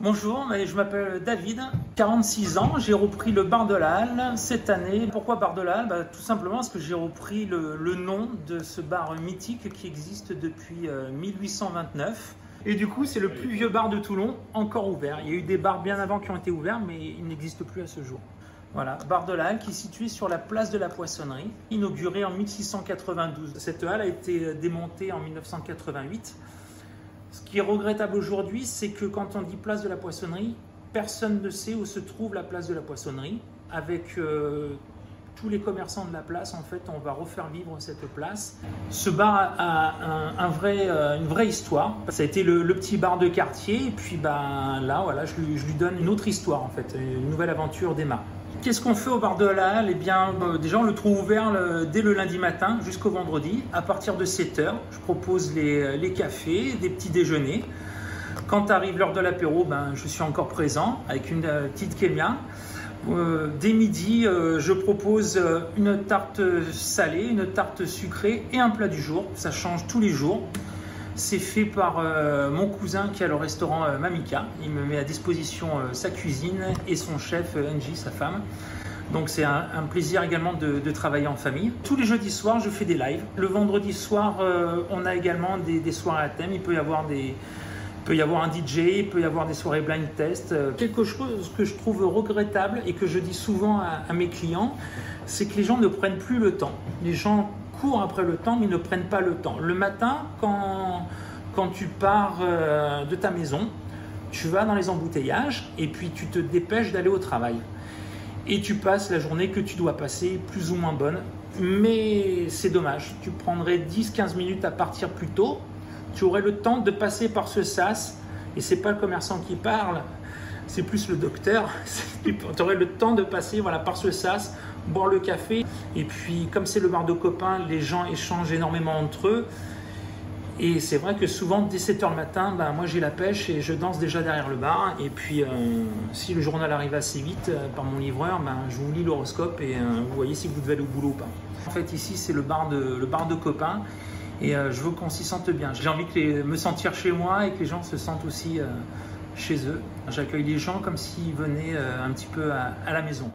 Bonjour, je m'appelle David, 46 ans, j'ai repris le bar de la Halle cette année. Pourquoi bar de la Halle? Tout simplement parce que j'ai repris le nom de ce bar mythique qui existe depuis 1829. Et du coup, c'est le plus vieux bar de Toulon encore ouvert. Il y a eu des bars bien avant qui ont été ouverts, mais ils n'existent plus à ce jour. Voilà, bar de la Halle qui est situé sur la place de la Poissonnerie, inauguré en 1692. Cette halle a été démontée en 1988. Ce qui est regrettable aujourd'hui, c'est que quand on dit place de la Poissonnerie, personne ne sait où se trouve la place de la Poissonnerie. Avec tous les commerçants de la place, en fait, on va refaire vivre cette place. Ce bar a une vraie histoire. Ça a été le petit bar de quartier, et puis là, voilà, je lui donne une autre histoire, en fait. Une nouvelle aventure démarre. Qu'est-ce qu'on fait au bar de la Halle? Eh bien, déjà, on le trouve ouvert dès le lundi matin jusqu'au vendredi. À partir de 7 h, je propose les cafés, des petits déjeuners. Quand arrive l'heure de l'apéro, je suis encore présent avec une petite kémia. Dès midi, je propose une tarte salée, une tarte sucrée et un plat du jour. Ça change tous les jours. C'est fait par mon cousin qui a le restaurant Mamika. Il me met à disposition sa cuisine et son chef Angie, sa femme. Donc c'est un plaisir également de travailler en famille. Tous les jeudis soirs, je fais des lives. Le vendredi soir, on a également des soirées à thème. Il peut y avoir un DJ, il peut y avoir des soirées blind test. Quelque chose que je trouve regrettable et que je dis souvent à mes clients, c'est que les gens ne prennent plus le temps. Les gens courent après le temps, mais ils ne prennent pas le temps. Le matin, quand tu pars de ta maison, tu vas dans les embouteillages et puis tu te dépêches d'aller au travail. Et tu passes la journée que tu dois passer plus ou moins bonne. Mais c'est dommage, tu prendrais 10-15 minutes à partir plus tôt. Tu aurais le temps de passer par ce sas, et c'est pas le commerçant qui parle, c'est plus le docteur. Tu aurais le temps de passer par ce sas, boire le café, et puis comme c'est le bar de copains, les gens échangent énormément entre eux. Et c'est vrai que souvent, dès 7 h le matin, moi j'ai la pêche et je danse déjà derrière le bar. Et puis si le journal arrive assez vite par mon livreur, je vous lis l'horoscope et vous voyez si vous devez aller au boulot ou pas. En fait, ici c'est le bar de copains. Et je veux qu'on s'y sente bien. J'ai envie de me sentir chez moi et que les gens se sentent aussi chez eux. J'accueille les gens comme s'ils venaient un petit peu à la maison.